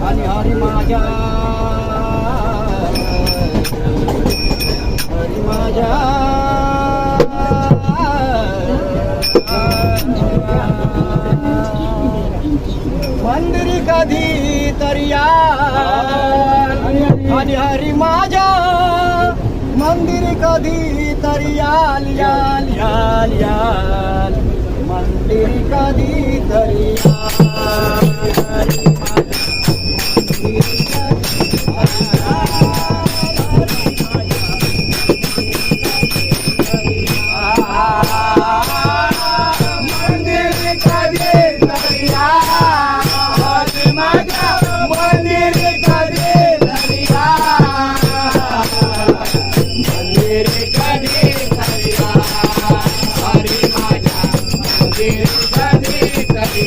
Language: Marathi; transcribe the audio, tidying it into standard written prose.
आणि हरी माझ्या हरी माझ्या मंदिरी कधी तरी आणि हरी माझ्या मंदिरी कधी तरी याल याल याल याल मंदिरी कधी तरी